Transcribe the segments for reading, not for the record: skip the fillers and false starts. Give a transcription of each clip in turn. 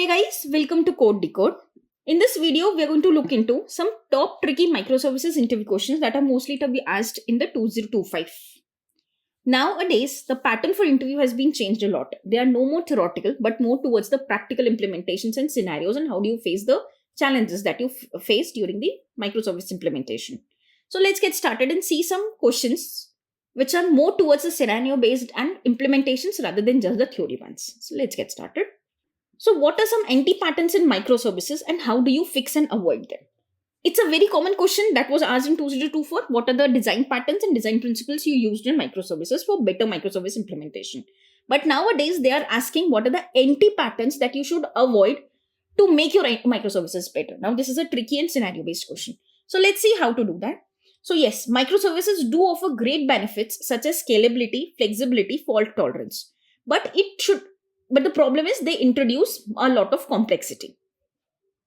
Hey guys, welcome to Code Decode. In this video, we are going to look into some top tricky microservices interview questions that are mostly to be asked in the 2025. Nowadays, the pattern for interview has been changed a lot. They are no more theoretical, but more towards the practical implementations and scenarios and how do you face the challenges that you face during the microservice implementation. So let's get started and see some questions which are more towards the scenario based and implementations rather than just the theory ones. So let's get started. So what are some anti-patterns in microservices and how do you fix and avoid them? It's a very common question that was asked in 2024. What are the design patterns and design principles you used in microservices for better microservice implementation? But nowadays they are asking what are the anti-patterns that you should avoid to make your microservices better. Now this is a tricky and scenario-based question. So let's see how to do that. So yes, microservices do offer great benefits such as scalability, flexibility, fault tolerance. But the problem is they introduce a lot of complexity.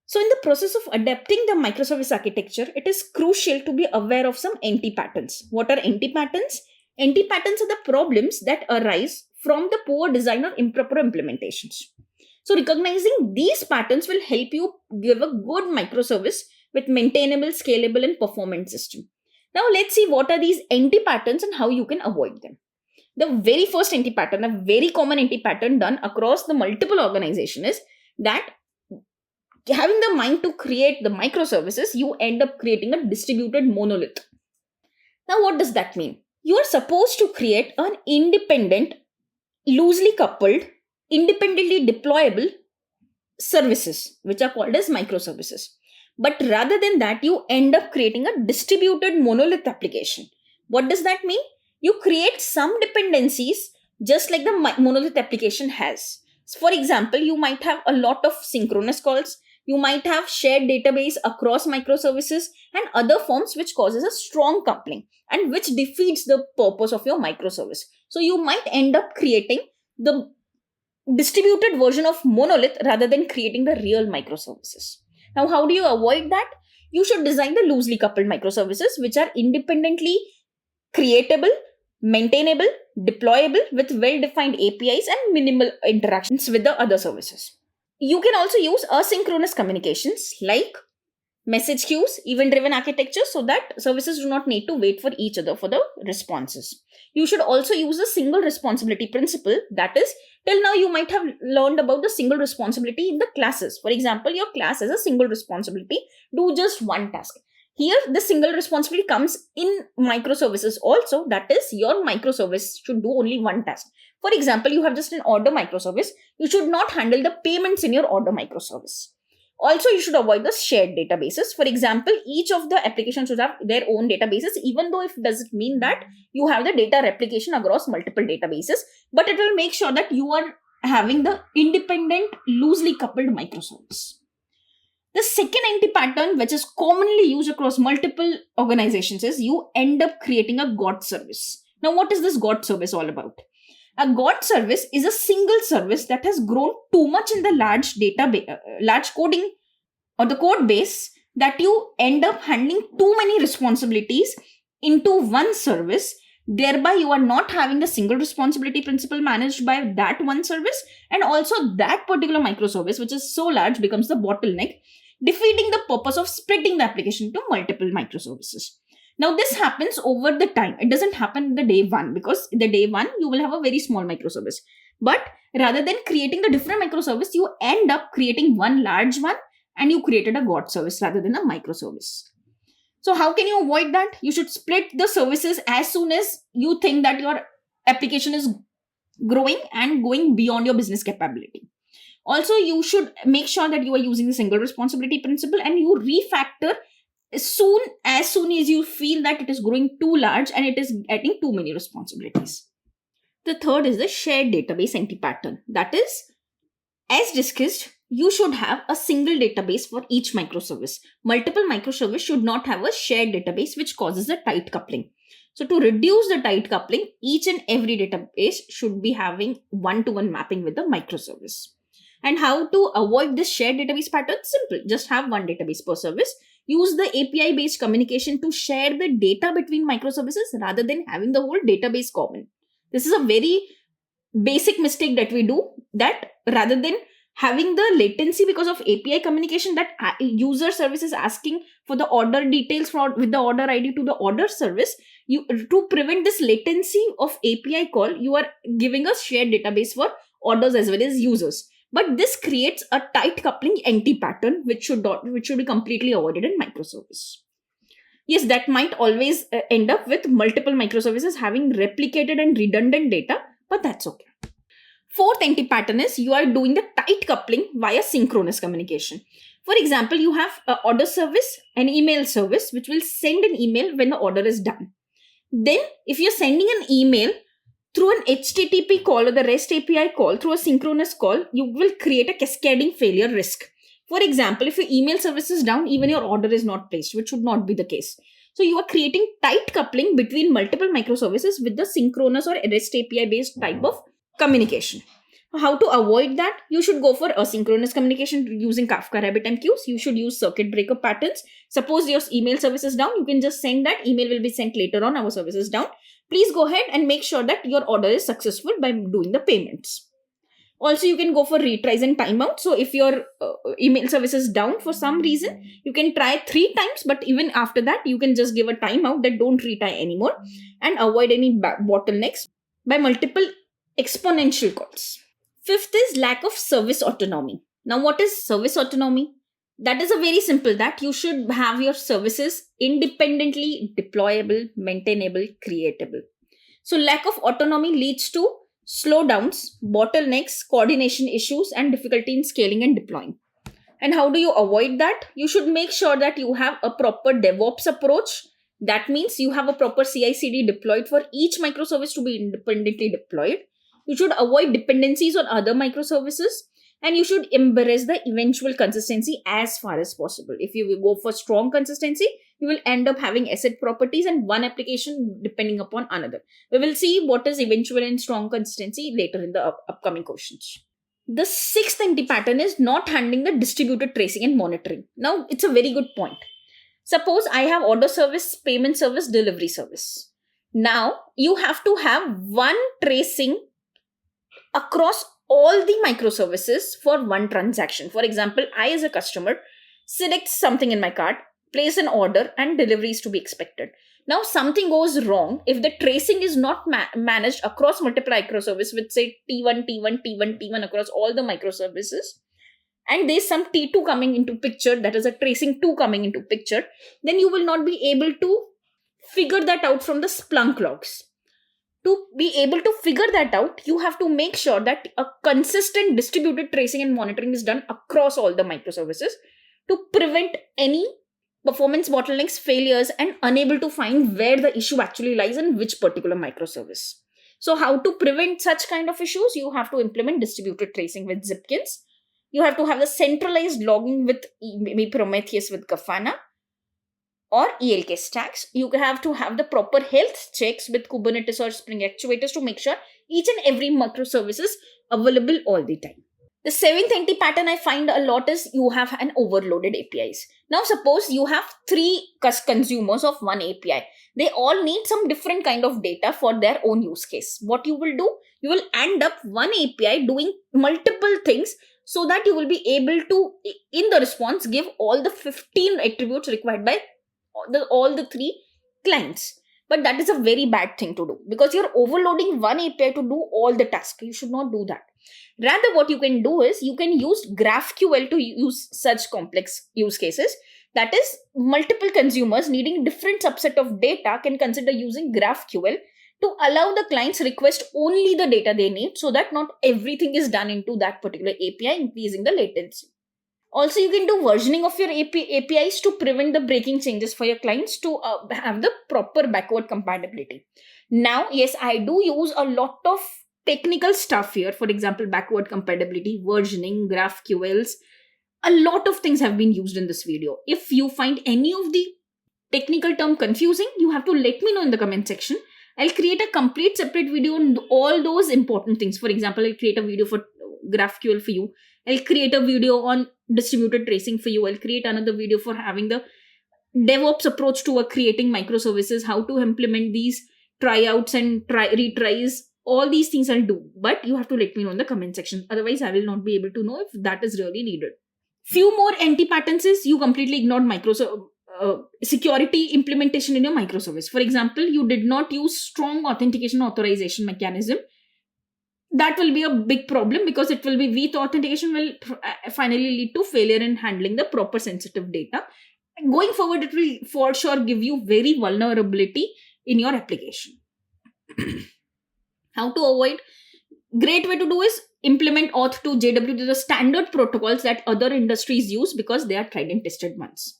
So in the process of adapting the microservice architecture, it is crucial to be aware of some anti-patterns. What are anti-patterns? Anti-patterns are the problems that arise from the poor design or improper implementations. So recognizing these patterns will help you give a good microservice with maintainable, scalable, and performant system. Now let's see what are these anti-patterns and how you can avoid them. The very first anti-pattern, a very common anti-pattern done across the multiple organizations is that having the mind to create the microservices, you end up creating a distributed monolith. Now, what does that mean? You are supposed to create an independent, loosely coupled, independently deployable services, which are called as microservices. But rather than that, you end up creating a distributed monolith application. What does that mean? You create some dependencies just like the monolith application has. For example, you might have a lot of synchronous calls. You might have shared database across microservices and other forms which causes a strong coupling and which defeats the purpose of your microservice. So you might end up creating the distributed version of monolith rather than creating the real microservices. Now, how do you avoid that? You should design the loosely coupled microservices which are independently creatable, maintainable, deployable with well-defined APIs and minimal interactions with the other services. You can also use asynchronous communications like message queues, event-driven architecture so that services do not need to wait for each other for the responses. You should also use the single responsibility principle. That is, till now you might have learned about the single responsibility in the classes. For example, your class has a single responsibility, do just one task. Here, the single responsibility comes in microservices also. That is, your microservice should do only one task. For example, you have just an order microservice. You should not handle the payments in your order microservice. Also, you should avoid the shared databases. For example, each of the applications should have their own databases, even though if it doesn't mean that you have the data replication across multiple databases, but it will make sure that you are having the independent, loosely coupled microservice. The second anti-pattern, which is commonly used across multiple organizations, is you end up creating a God service. Now, what is this God service all about? A God service is a single service that has grown too much in the large coding or the code base that you end up handling too many responsibilities into one service. Thereby, you are not having the single responsibility principle managed by that one service, and also that particular microservice, which is so large, becomes the bottleneck, defeating the purpose of splitting the application to multiple microservices. Now, this happens over the time. It doesn't happen the day one, because the day one, you will have a very small microservice. But rather than creating the different microservice, you end up creating one large one and you created a God service rather than a microservice. So how can you avoid that? You should split the services as soon as you think that your application is growing and going beyond your business capability. Also, you should make sure that you are using the single responsibility principle and you refactor as soon as you feel that it is growing too large and it is getting too many responsibilities. The third is the shared database anti-pattern. That is, as discussed, you should have a single database for each microservice. Multiple microservices should not have a shared database, which causes a tight coupling. So to reduce the tight coupling, each and every database should be having one-to-one mapping with the microservice. And how to avoid this shared database pattern? Simple. Just have one database per service. Use the API-based communication to share the data between microservices rather than having the whole database common. This is a very basic mistake that we do, that rather than having the latency because of API communication, that user service is asking for the order details with the order ID to the order service. To prevent this latency of API call, you are giving a shared database for orders as well as users. But this creates a tight coupling anti-pattern, which should be completely avoided in microservice. Yes, that might always end up with multiple microservices having replicated and redundant data, but that's okay. Fourth anti-pattern is you are doing the tight coupling via synchronous communication. For example, you have an order service, an email service, which will send an email when the order is done. Then, if you're sending an email through an HTTP call or the REST API call through a synchronous call, you will create a cascading failure risk. For example, if your email service is down, even your order is not placed, which should not be the case. So you are creating tight coupling between multiple microservices with the synchronous or REST API based type of communication. How to avoid that? You should go for asynchronous communication using Kafka RabbitMQs. You should use circuit breaker patterns. Suppose your email service is down, you can just send that email will be sent later on, our service is down. Please go ahead and make sure that your order is successful by doing the payments. Also, you can go for retries and timeout. So if your email service is down for some reason, you can try 3 times, but even after that, you can just give a timeout that don't retry anymore and avoid any bottlenecks by multiple exponential calls. Fifth is lack of service autonomy. Now, what is service autonomy? That is a very simple that you should have your services independently deployable, maintainable, creatable. So lack of autonomy leads to slowdowns, bottlenecks, coordination issues, and difficulty in scaling and deploying. And how do you avoid that? You should make sure that you have a proper DevOps approach. That means you have a proper CI/CD deployed for each microservice to be independently deployed. You should avoid dependencies on other microservices, and you should embrace the eventual consistency as far as possible. If you go for strong consistency, you will end up having asset properties and one application depending upon another. We will see what is eventual and strong consistency later in the upcoming questions. The sixth anti-pattern is not handling the distributed tracing and monitoring. Now, it's a very good point. Suppose I have order service, payment service, delivery service. Now, you have to have one tracing across all the microservices for one transaction. For example, I as a customer select something in my cart, place an order, and delivery is to be expected. Now, something goes wrong if the tracing is not managed across multiple microservices with say T1, T1, T1, T1 across all the microservices, and there's some T2 coming into picture, that is a tracing 2 coming into picture, then you will not be able to figure that out from the Splunk logs. To be able to figure that out, you have to make sure that a consistent distributed tracing and monitoring is done across all the microservices to prevent any performance bottlenecks, failures, and unable to find where the issue actually lies in which particular microservice. So how to prevent such kind of issues? You have to implement distributed tracing with Zipkins. You have to have the centralized logging with maybe Prometheus with Grafana or ELK stacks. You have to have the proper health checks with Kubernetes or Spring Actuators to make sure each and every microservice is available all the time. The seventh anti-pattern I find a lot is you have an overloaded APIs. Now suppose you have 3 consumers of one API. They all need some different kind of data for their own use case. What you will do? You will end up one API doing multiple things so that you will be able to, in the response, give all the 15 attributes required by all the 3 clients. But that is a very bad thing to do because you're overloading one API to do all the tasks. You should not do that. Rather, what you can do is you can use GraphQL to use such complex use cases. That is, multiple consumers needing different subset of data can consider using GraphQL to allow the clients request only the data they need so that not everything is done into that particular API, increasing the latency. Also, you can do versioning of your APIs to prevent the breaking changes for your clients to have the proper backward compatibility. Now, yes, I do use a lot of technical stuff here. For example, backward compatibility, versioning, GraphQLs. A lot of things have been used in this video. If you find any of the technical term confusing, you have to let me know in the comment section. I'll create a complete separate video on all those important things. For example, I'll create a video for GraphQL for you. I'll create a video on distributed tracing for you. I'll create another video for having the DevOps approach to creating microservices, how to implement these tryouts and retries all these things I'll do, but you have to let me know in the comment section. Otherwise, I will not be able to know if that is really needed. Few more anti-patterns is you completely ignored security implementation in your microservice. For example, you did not use strong authentication authorization mechanism. That will be a big problem because it will be weak authentication will finally lead to failure in handling the proper sensitive data. Going forward, it will for sure give you very vulnerability in your application. How to avoid? Great way to do is implement auth to JWT, the standard protocols that other industries use because they are tried and tested ones.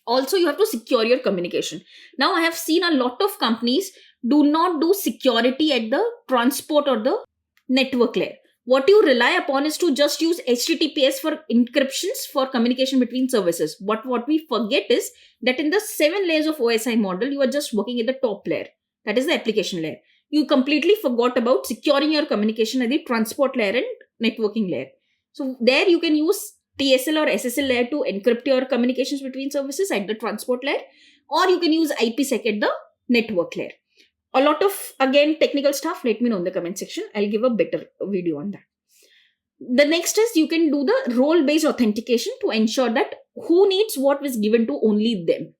Also, you have to secure your communication. Now, I have seen a lot of companies do not do security at the transport or the network layer. What you rely upon is to just use HTTPS for encryptions for communication between services. But what we forget is that in the 7 layers of OSI model, you are just working at the top layer. That is the application layer. You completely forgot about securing your communication at the transport layer and networking layer. So there you can use TSL or SSL layer to encrypt your communications between services at the transport layer, or you can use IPsec at the network layer. A lot of, again, technical stuff, let me know in the comment section. I'll give a better video on that. The next is you can do the role-based authentication to ensure that who needs what was given to only them.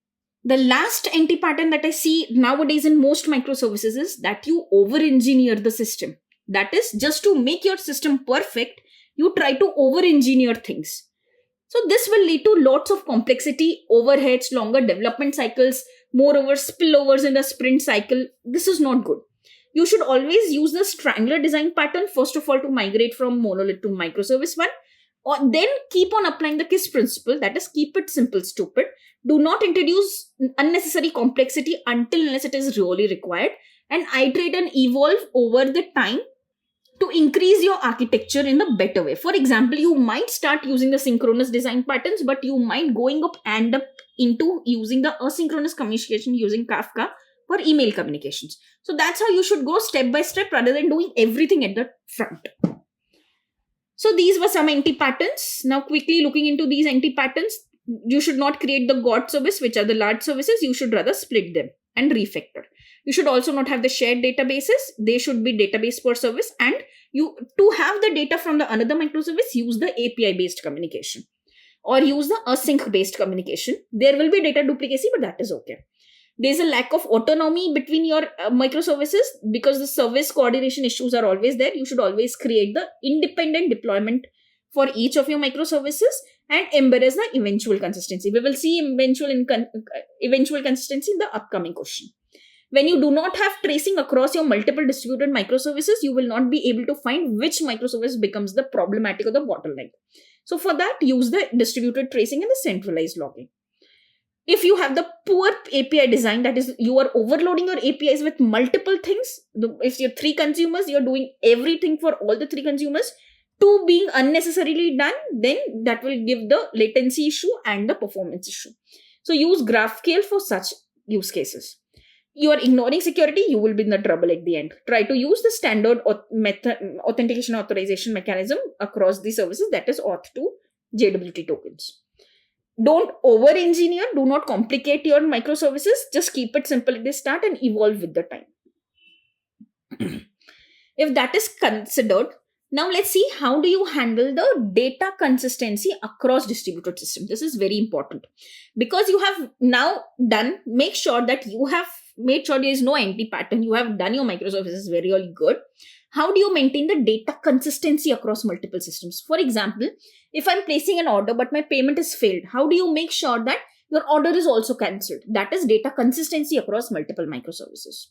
The last anti-pattern that I see nowadays in most microservices is that you over-engineer the system. That is, just to make your system perfect, you try to over-engineer things. So this will lead to lots of complexity, overheads, longer development cycles, moreover spillovers in the sprint cycle. This is not good. You should always use the strangler design pattern, first of all, to migrate from monolith to microservice one, or then keep on applying the KISS principle, that is, keep it simple, stupid. Do not introduce unnecessary complexity until unless it is really required, and iterate and evolve over the time to increase your architecture in the better way. For example, you might start using the synchronous design patterns, but you might end up into using the asynchronous communication using Kafka for email communications. So that's how you should go step by step rather than doing everything at the front. So these were some anti-patterns. Now quickly looking into these anti-patterns, you should not create the God service, which are the large services. You should rather split them and refactor. You should also not have the shared databases. They should be database per service. And you, to have the data from the another microservice, use the API-based communication or use the async-based communication. There will be data duplicacy, but that is okay. There's a lack of autonomy between your microservices because the service coordination issues are always there. You should always create the independent deployment for each of your microservices and embrace the eventual consistency. We will see eventual consistency in the upcoming question. When you do not have tracing across your multiple distributed microservices, you will not be able to find which microservice becomes the problematic or the bottleneck. So for that, use the distributed tracing and the centralized logging. If you have the poor API design, that is, you are overloading your APIs with multiple things. If you're 3 consumers, you're doing everything for all the 3 consumers, 2 being unnecessarily done, then that will give the latency issue and the performance issue. So use GraphQL for such use cases. You are ignoring security, you will be in the trouble at the end. Try to use the standard authentication authorization mechanism across the services, that is auth to JWT tokens. Don't over-engineer, do not complicate your microservices, just keep it simple at the start and evolve with the time. If that is considered, now let's see how do you handle the data consistency across distributed systems. This is very important because you have now done, make sure that you have made sure there is no anti-pattern. You have done your microservices very, really good. How do you maintain the data consistency across multiple systems? For example, if I'm placing an order but my payment is failed, how do you make sure that your order is also cancelled? That is data consistency across multiple microservices.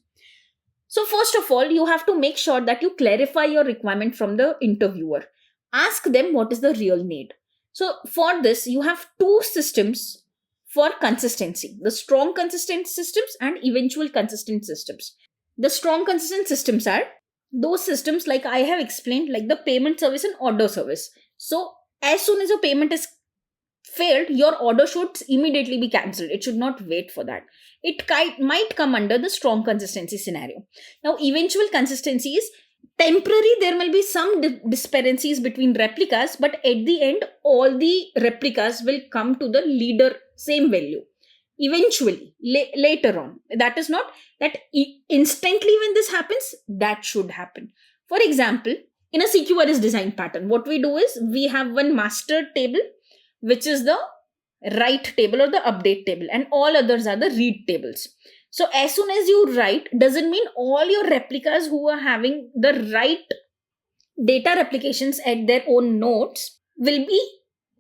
So first of all, you have to make sure that you clarify your requirement from the interviewer. Ask them what is the real need. So for this, you have 2 systems for consistency: the strong consistent systems and eventual consistent systems. The strong consistent systems are those systems like I have explained, like the payment service and order service. So as soon as your payment is failed, your order should immediately be cancelled. It should not wait for that. It might come under the strong consistency scenario. Now, eventual consistency is temporary. There will be some discrepancies between replicas, but at the end, all the replicas will come to the leader same value. eventually, later on. That is not that instantly when this happens, that should happen. For example, in a CQRS design pattern, what we do is we have one master table, which is the write table or the update table, and all others are the read tables. So as soon as you write, doesn't mean all your replicas who are having the right data replications at their own nodes will be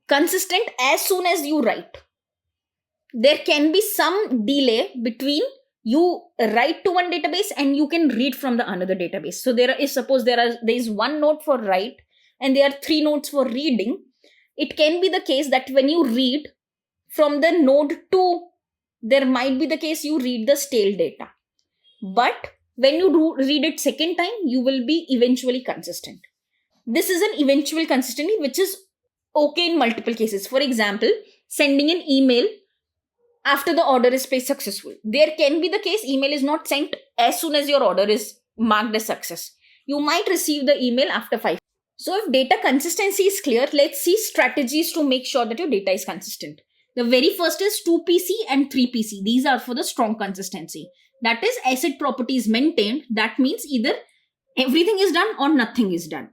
consistent as soon as you write. There can be some delay between you write to one database and you can read from the another database. So there is one node for write and there are 3 nodes for reading. It can be the case that when you read from the node 2, there might be the case you read the stale data. But when you read it second time, you will be eventually consistent. This is an eventual consistency which is okay in multiple cases. For example, sending an email after the order is placed successful. There can be the case email is not sent as soon as your order is marked as success. You might receive the email after 5. So if data consistency is clear, let's see strategies to make sure that your data is consistent. The very first is 2PC and 3PC. These are for the strong consistency. That is, asset property is maintained. That means either everything is done or nothing is done.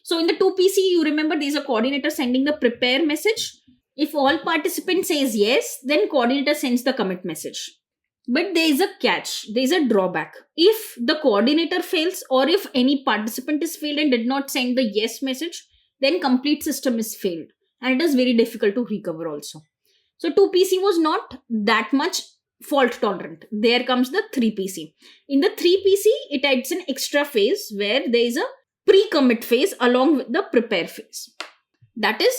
So in the 2PC, you remember there is a coordinator sending the prepare message. If all participants says yes, then coordinator sends the commit message. But there is a catch, there is a drawback. If the coordinator fails or if any participant is failed and did not send the yes message, then complete system is failed. And it is very difficult to recover also. So 2PC was not that much fault tolerant. There comes the 3PC. In the 3PC, it adds an extra phase where there is a pre-commit phase along with the prepare phase. That is,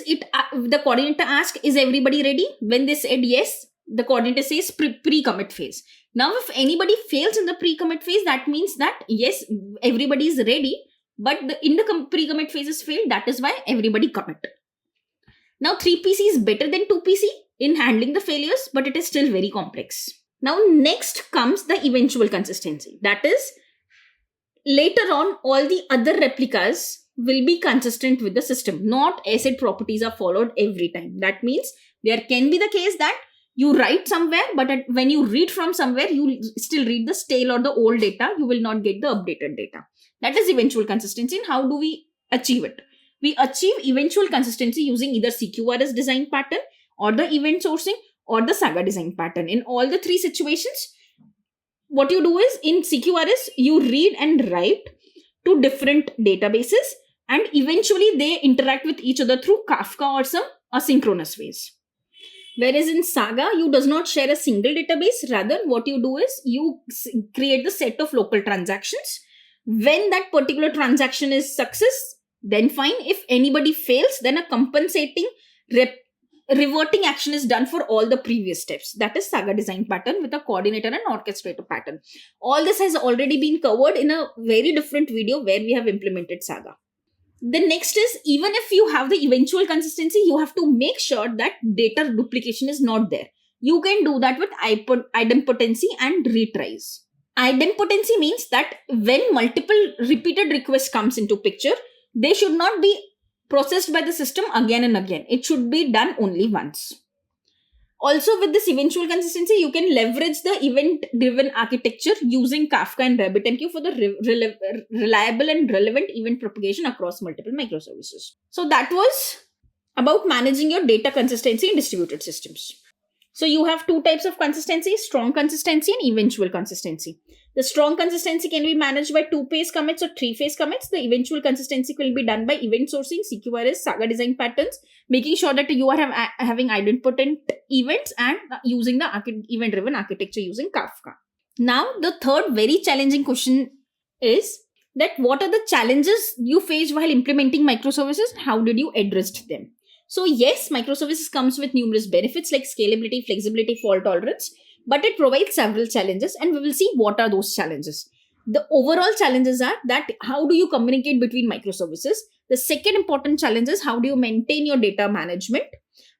the coordinator asks, is everybody ready? When they said yes, the coordinator says pre-commit phase. Now, if anybody fails in the pre-commit phase, that means that yes, everybody is ready, but in the pre-commit phase is failed. That is why everybody commit. Now, 3PC is better than 2PC in handling the failures, but it is still very complex. Now, next comes the eventual consistency. That is, later on, all the other replicas will be consistent with the system. Not asset properties are followed every time. That means there can be the case that you write somewhere, but when you read from somewhere, you still read the stale or the old data. You will not get the updated data. That is eventual consistency. And how do we achieve it? We achieve eventual consistency using either CQRS design pattern or the event sourcing or the Saga design pattern. In all the 3 situations, what you do is in CQRS, you read and write to different databases and eventually they interact with each other through Kafka or some asynchronous ways. Whereas in Saga, you does not share a single database. Rather, what you do is you create the set of local transactions. When that particular transaction is success, then fine. If anybody fails, then a compensating reverting action is done for all the previous steps. That is Saga design pattern with a coordinator and orchestrator pattern. All this has already been covered in a very different video where we have implemented Saga. The next is, even if you have the eventual consistency, you have to make sure that data duplication is not there. You can do that with idempotency and retries. Idempotency means that when multiple repeated requests comes into picture, they should not be processed by the system again and again. It should be done only once. Also, with this eventual consistency, you can leverage the event-driven architecture using Kafka and RabbitMQ for the reliable and relevant event propagation across multiple microservices. So that was about managing your data consistency in distributed systems. So you have 2 types of consistency, strong consistency and eventual consistency. The strong consistency can be managed by 2-phase commits or 3-phase commits. The eventual consistency will be done by event sourcing, CQRS, Saga design patterns, making sure that you are having idempotent events and using the event-driven architecture using Kafka. Now, the third very challenging question is that what are the challenges you faced while implementing microservices? How did you address them? So yes, microservices comes with numerous benefits like scalability, flexibility, fault tolerance, but it provides several challenges and we will see what are those challenges. The overall challenges are that how do you communicate between microservices? The second important challenge is how do you maintain your data management?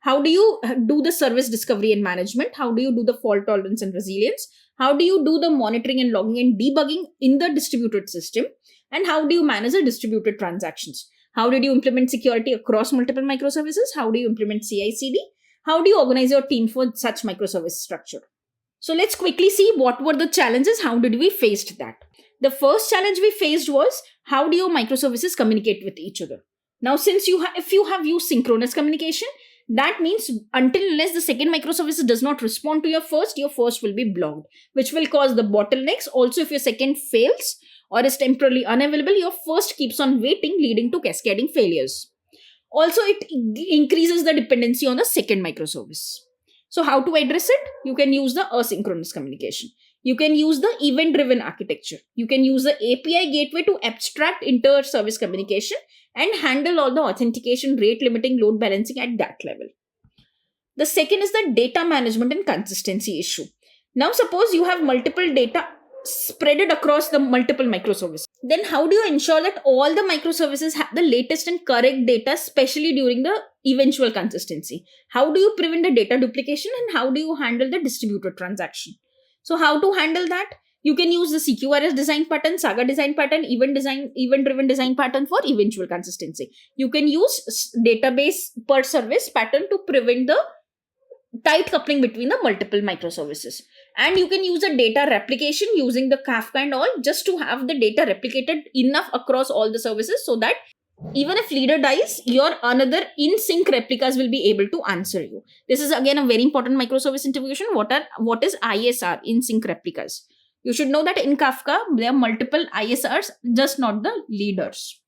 How do you do the service discovery and management? How do you do the fault tolerance and resilience? How do you do the monitoring and logging and debugging in the distributed system? And how do you manage the distributed transactions? How did you implement security across multiple microservices? How do you implement CI/CD? How do you organize your team for such microservice structure? So let's quickly see what were the challenges. How did we face that? The first challenge we faced was, how do your microservices communicate with each other? Now, since if you have used synchronous communication, that means until unless the second microservice does not respond to your first will be blocked, which will cause the bottlenecks. Also, if your second fails or is temporarily unavailable, your first keeps on waiting, leading to cascading failures. Also, it increases the dependency on the second microservice. So how to address it? You can use the asynchronous communication. You can use the event-driven architecture. You can use the API gateway to abstract inter-service communication and handle all the authentication, rate limiting, load balancing at that level. The second is the data management and consistency issue. Now suppose you have multiple data spread across the multiple microservices. Then how do you ensure that all the microservices have the latest and correct data, especially during the eventual consistency? How do you prevent the data duplication, and how do you handle the distributed transaction? So how to handle that? You can use the CQRS design pattern, Saga design pattern, event-driven design pattern for eventual consistency. You can use database per service pattern to prevent the tight coupling between the multiple microservices. And you can use the data replication using the Kafka and all, just to have the data replicated enough across all the services so that even if leader dies, your another in-sync replicas will be able to answer you. This is again a very important microservice integration. What is ISR, in-sync replicas? You should know that in Kafka, there are multiple ISRs, just not the leaders.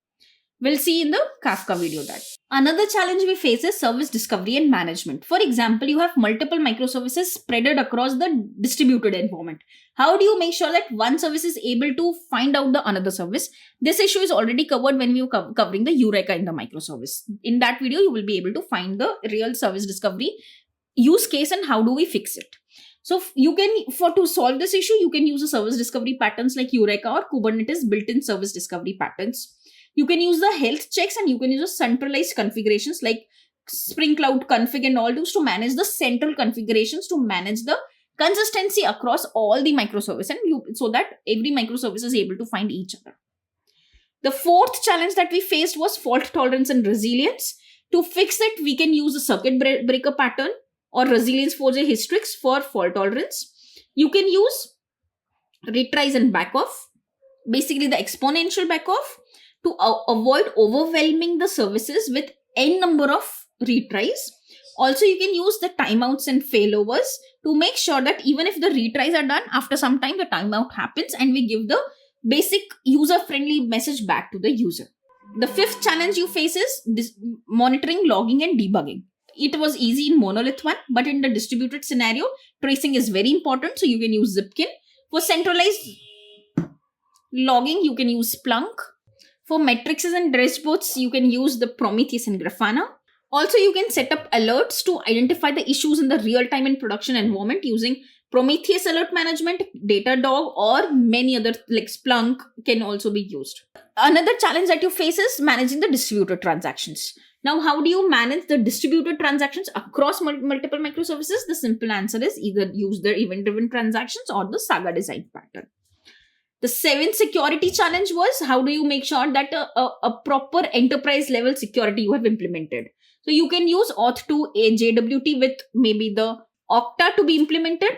We'll see in the Kafka video that. Another challenge we face is service discovery and management. For example, you have multiple microservices spread across the distributed environment. How do you make sure that one service is able to find out the another service? This issue is already covered when we were covering the Eureka in the microservice. In that video, you will be able to find the real service discovery use case and how do we fix it. So you can, to solve this issue, you can use the service discovery patterns like Eureka or Kubernetes built-in service discovery patterns. You can use the health checks, and you can use the centralized configurations like Spring Cloud config and all those to manage the central configurations to manage the consistency across all the microservices, and so that every microservice is able to find each other. The fourth challenge that we faced was fault tolerance and resilience. To fix it, we can use the circuit breaker pattern or resilience for the Hystrix for fault tolerance. You can use retries and backoff, basically the exponential backoff, to avoid overwhelming the services with n number of retries. Also, you can use the timeouts and failovers to make sure that even if the retries are done, after some time the timeout happens and we give the basic user-friendly message back to the user. The fifth challenge you face is monitoring, logging and debugging. It was easy in monolith one, but in the distributed scenario, tracing is very important. So you can use Zipkin. For centralized logging, you can use Splunk. For matrices and dashboards, you can use the Prometheus and Grafana. Also, you can set up alerts to identify the issues in the real-time and production environment using Prometheus Alert Management, Datadog, or many other like Splunk can also be used. Another challenge that you face is managing the distributed transactions. Now, how do you manage the distributed transactions across multiple microservices? The simple answer is either use the event-driven transactions or the Saga design pattern. The seventh security challenge was, how do you make sure that a proper enterprise level security you have implemented? So you can use Auth2 JWT with maybe the Okta to be implemented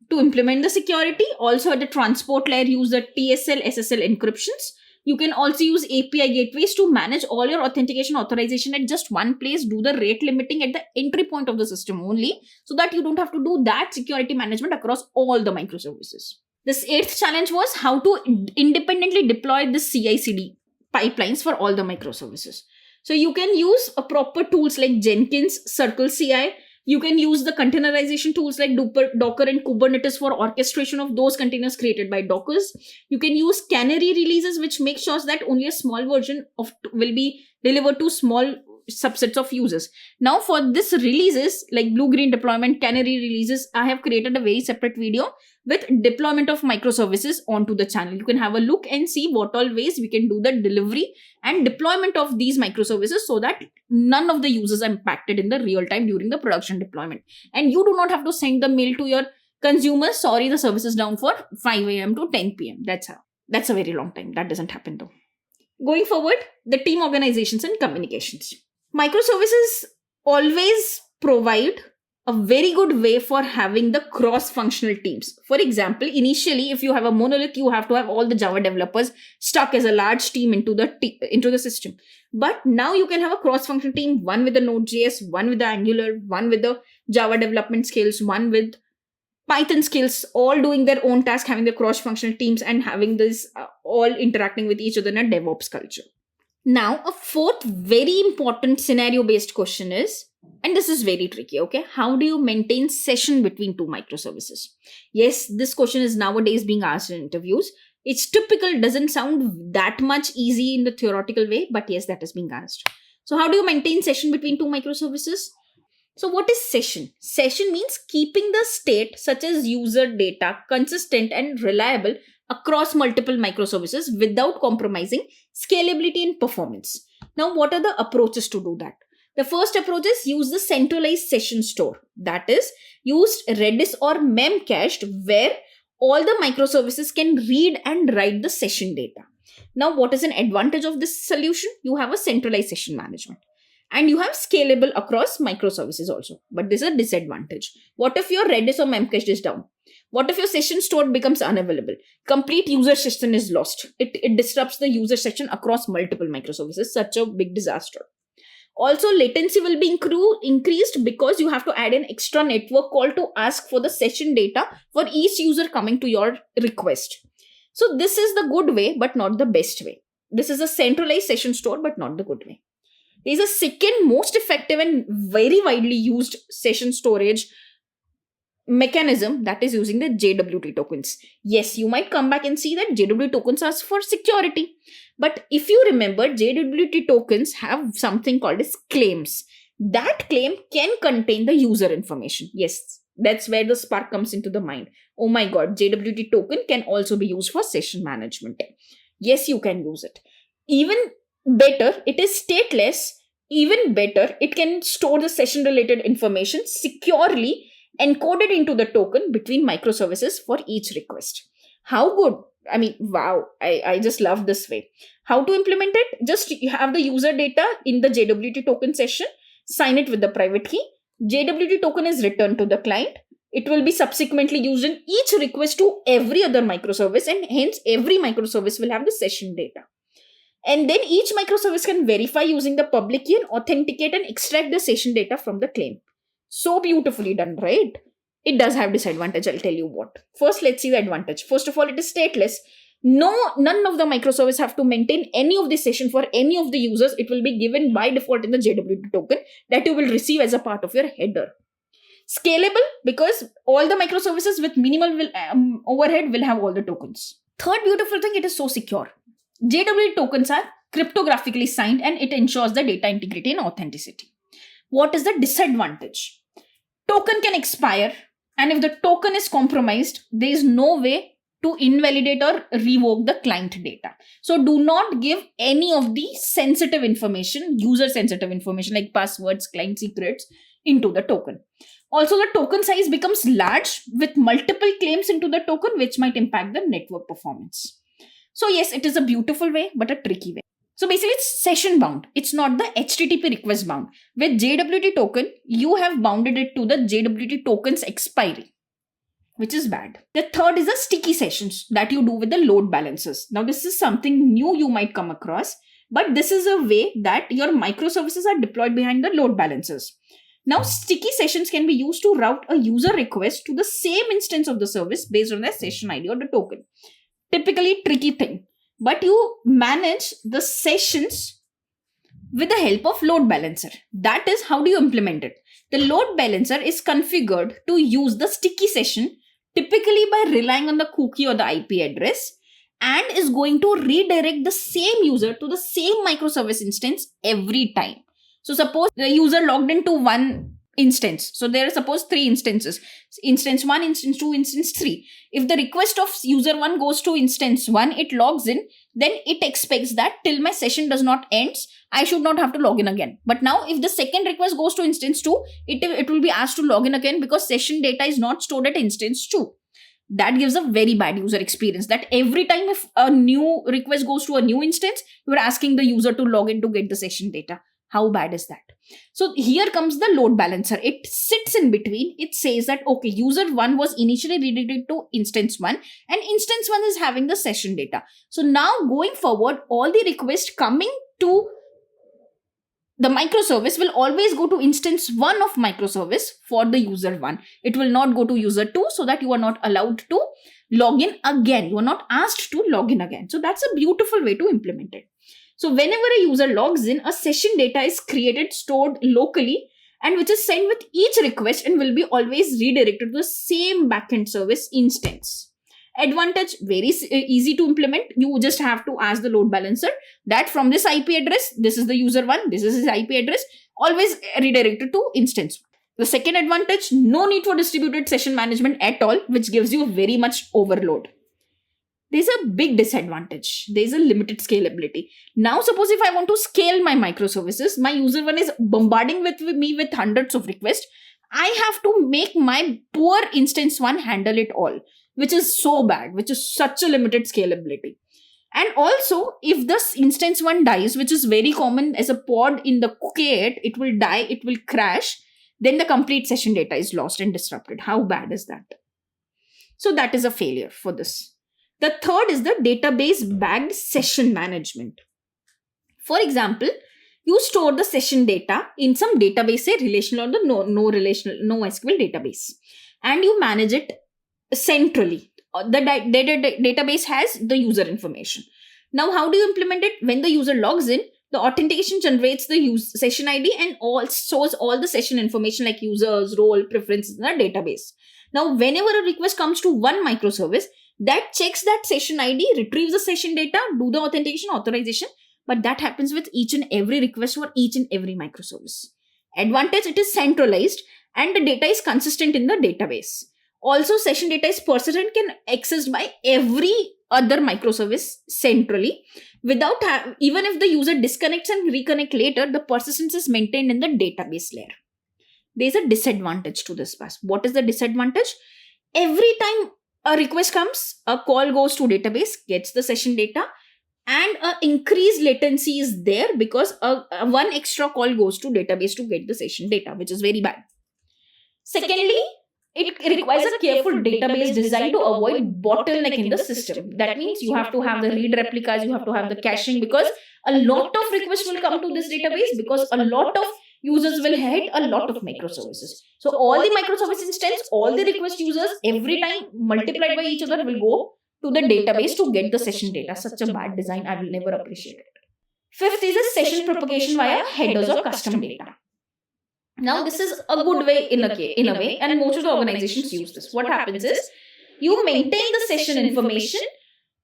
to implement the security. Also at the transport layer, use the TSL, SSL encryptions. You can also use API gateways to manage all your authentication authorization at just one place. Do the rate limiting at the entry point of the system only, so that you don't have to do that security management across all the microservices. This eighth challenge was how to independently deploy the CI/CD pipelines for all the microservices. So you can use a proper tools like Jenkins, Circle CI. You can use the containerization tools like Docker and Kubernetes for orchestration of those containers created by Dockers. You can use canary releases, which make sure that only a small version of will be delivered to small subsets of users. Now for this releases like blue-green deployment, canary releases, I have created a very separate video with deployment of microservices onto the channel. You can have a look and see what all ways we can do the delivery and deployment of these microservices so that none of the users are impacted in the real time during the production deployment. And you do not have to send the mail to your consumers, sorry, the service is down for 5 a.m. to 10 p.m. That's a very long time. That doesn't happen though. Going forward, the team organizations and communications. Microservices always provide a very good way for having the cross-functional teams. For example, initially, if you have a monolith, you have to have all the Java developers stuck as a large team into the system. But now you can have a cross-functional team, one with the Node.js, one with the Angular, one with the Java development skills, one with Python skills, all doing their own task, having the cross-functional teams and having this all interacting with each other in a DevOps culture. Now, a fourth very important scenario-based question is, and this is very tricky, okay? How do you maintain session between two microservices? Yes, this question is nowadays being asked in interviews. It's typical, doesn't sound that much easy in the theoretical way, but yes, that is being asked. So how do you maintain session between two microservices? So what is session? Session means keeping the state such as user data consistent and reliable across multiple microservices without compromising scalability and performance. Now, what are the approaches to do that? The first approach is use the centralized session store. That is, use Redis or Memcached where all the microservices can read and write the session data. Now, what is an advantage of this solution? You have a centralized session management. And you have scalable across microservices also. But this is a disadvantage. What if your Redis or Memcached is down? What if your session store becomes unavailable? Complete user session is lost. It disrupts the user session across multiple microservices. Such a big disaster. Also, latency will be increased because you have to add an extra network call to ask for the session data for each user coming to your request. So this is the good way, but not the best way. This is a centralized session store, but not the good way. There is a second most effective and very widely used session storage mechanism, that is using the JWT tokens. Yes, you might come back and see that JWT tokens are for security. But if you remember, JWT tokens have something called as claims. That claim can contain the user information. Yes, that's where the spark comes into the mind. Oh my god, JWT token can also be used for session management. Yes, you can use it. Even better, it is stateless. Even better, it can store the session related information securely encoded into the token between microservices for each request. How good? I mean, wow, I just love this way. How to implement it? Just you have the user data in the JWT token session, sign it with the private key. JWT token is returned to the client. It will be subsequently used in each request to every other microservice, and hence every microservice will have the session data. And then each microservice can verify using the public key and authenticate and extract the session data from the claim. So beautifully done, right? It does have disadvantage, I'll tell you what. First, let's see the advantage. First of all, it is stateless. None of the microservices have to maintain any of the session for any of the users. It will be given by default in the JWT token that you will receive as a part of your header. Scalable, because all the microservices with minimal overhead will have all the tokens. Third beautiful thing, it is so secure. JWT tokens are cryptographically signed and it ensures the data integrity and authenticity. What is the disadvantage? Token can expire, and if the token is compromised, there is no way to invalidate or revoke the client data. So do not give any of the sensitive information, user sensitive information like passwords, client secrets into the token. Also, the token size becomes large with multiple claims into the token, which might impact the network performance. So yes, it is a beautiful way, but a tricky way. So basically, it's session bound. It's not the HTTP request bound. With JWT token, you have bounded it to the JWT token's expiry, which is bad. The third is the sticky sessions that you do with the load balancers. Now, this is something new you might come across, but this is a way that your microservices are deployed behind the load balancers. Now, sticky sessions can be used to route a user request to the same instance of the service based on their session ID or the token. Typically, tricky thing. But you manage the sessions with the help of load balancer. That is how do you implement it. The load balancer is configured to use the sticky session typically by relying on the cookie or the IP address and is going to redirect the same user to the same microservice instance every time. So suppose the user logged into one instance. So there are suppose 3 instances. Instance 1, instance 2, instance 3. If the request of user 1 goes to instance 1, it logs in, then it expects that till my session does not end, I should not have to log in again. But now if the second request goes to instance 2, it will be asked to log in again because session data is not stored at instance 2. That gives a very bad user experience that every time if a new request goes to a new instance, you are asking the user to log in to get the session data. How bad is that? So here comes the load balancer. It sits in between. It says that, okay, user 1 was initially redirected to instance 1 and instance 1 is having the session data. So now going forward, all the requests coming to the microservice will always go to instance 1 of microservice for the user 1. It will not go to user 2, so that you are not allowed to log in again. You are not asked to log in again. So that's a beautiful way to implement it. So whenever a user logs in, a session data is created, stored locally, and which is sent with each request and will be always redirected to the same backend service instance. Advantage, very easy to implement. You just have to ask the load balancer that from this IP address, this is the user 1, this is his IP address, always redirected to instance 1. The second advantage, no need for distributed session management at all, which gives you very much overload. There's a big disadvantage. There's a limited scalability. Now, suppose if I want to scale my microservices, my user 1 is bombarding with me with hundreds of requests. I have to make my poor instance 1 handle it all, which is so bad, which is such a limited scalability. And also, if this instance 1 dies, which is very common as a pod in the K8, it will die, it will crash, then the complete session data is lost and disrupted. How bad is that? So that is a failure for this. The third is the database backed session management. For example, you store the session data in some database, say relational or the no SQL database, and you manage it centrally. The database has the user information. Now, how do you implement it? When the user logs in, the authentication generates the session ID and stores all the session information like users, role, preferences in the database. Now, whenever a request comes to one microservice, that checks that session ID, retrieves the session data, do the authentication, authorization, but that happens with each and every request for each and every microservice. Advantage, it is centralized and the data is consistent in the database. Also, session data is persistent, can accessed by every other microservice centrally without even if the user disconnects and reconnect later, the persistence is maintained in the database layer. There's a disadvantage to this pass. What is the disadvantage? Every time a request comes, a call goes to database, gets the session data, and an increased latency is there because one extra call goes to database to get the session data, which is very bad. Secondly, it requires a careful database design to avoid bottleneck in the system. That means you have to have the read replicas, you have to have the caching, because a lot of requests will come to this database because a lot of users will hit a lot of microservices. So all the microservice instance, all the request users, every time multiplied by each other will go to the database to get the session data. Such a bad design, I will never appreciate it. Fifth is a session propagation via headers or custom data. Now this is a good way in a way, and most of the organizations use this. What happens is, you maintain the session information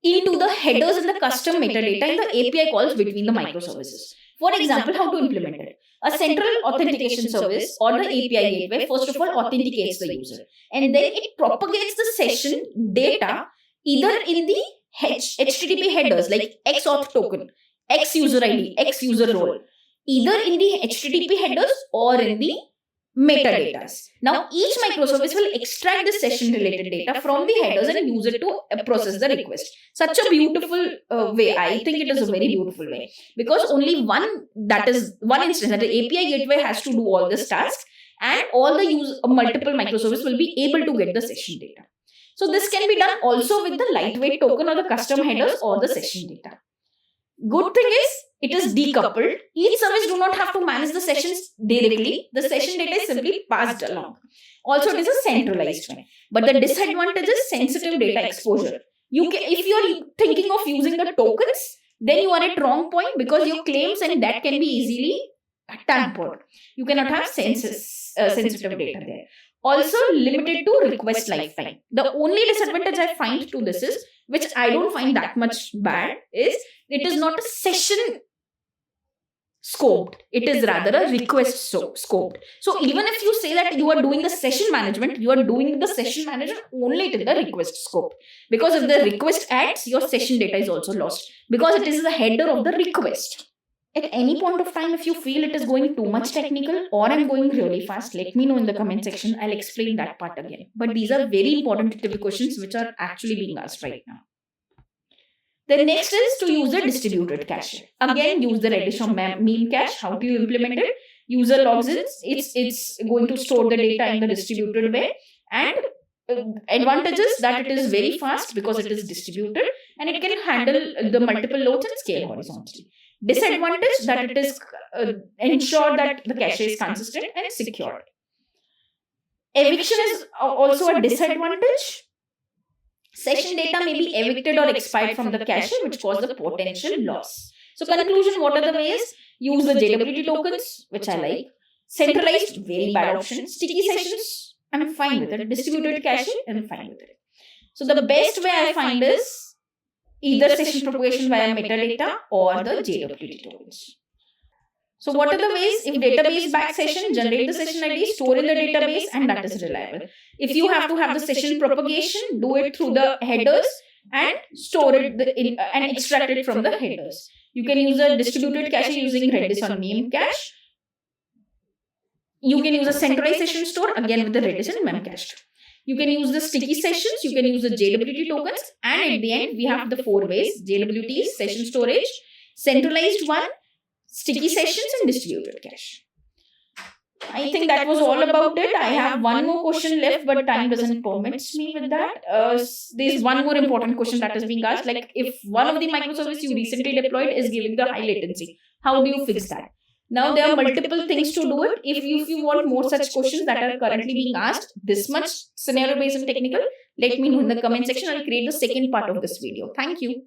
into the headers and the custom metadata in the API calls between the microservices. For example, how to implement it? A central authentication service or the API gateway first of all authenticates the user, and then it propagates the session data either in the HTTP headers like XAuth token, X user ID, X user role, either in the HTTP headers or in the metadatas. Now, each microservice will extract the session related data from the headers and use it to process the request. Such a beautiful way. I think it is a very beautiful way, because only one instance, that the API gateway has to do all this tasks, and all the multiple microservices will be able to get the session data. So this can be done also with the lightweight token or the custom headers or the session data. Good thing is, it is decoupled. Each service do not have to manage the sessions directly. The session data is simply passed along. Also, it is a centralized one. But the disadvantage is sensitive data exposure. If you are thinking of using the tokens, then you are at wrong point, because your claims and that can be easily tampered. You cannot have sensitive data there. Also, limited to request lifetime. The only disadvantage I find to this is, which I don't find that much bad, is it is not a session scoped. It is rather a request scoped. So even if you say that you are doing the session management, you are doing the session management only till the request scope. Because if the request adds, your session data is also lost, because it is the header of the request. At any point of time, if you feel it is going too much technical or I'm going really fast, let me know in the comment section. I'll explain that part again. But these are very important interview questions which are actually being asked right now. The next is to use a distributed cache. Again, use the Redis or meme cache. How do you implement it? User logs in, it's going to store the data in the distributed way, and advantages that it is very fast because it is distributed and it can handle the multiple loads and scale horizontally. Disadvantage that it is ensure that the cache is consistent and secure. Eviction is also a disadvantage. Session data may be evicted or expired from the cache, which causes a potential loss. So conclusion, what are the ways? Use the JWT tokens, which I like. Centralized, very bad option. Sticky sessions, I'm fine with it. Distributed cache, I'm fine with it. So the best way I find is either session propagation via metadata or the JWT tokens. So what are the ways? If database back session, generate the session ID, store in the database, and that is reliable. If you have to have the session propagation, do it through the headers and store it and extract it from the headers. You can use a distributed cache using Redis or Memcache. You can use a centralized session store again with the Redis and Memcache. You can use the sticky sessions, you can use the JWT tokens, and at the end we have the 4 ways: JWT, session storage, centralized one, sticky sessions, and distributed cache. I think that was all about it. I have one more question left, but time doesn't permit me with that. There's one more important question that is being asked, like if one of the microservices you recently deployed is giving the high latency, how do you fix that? Now there are multiple things to do it. If you want more such questions that are currently being asked, this much scenario based and technical, let me know in the comment section. I'll create the second part of this video. Thank you.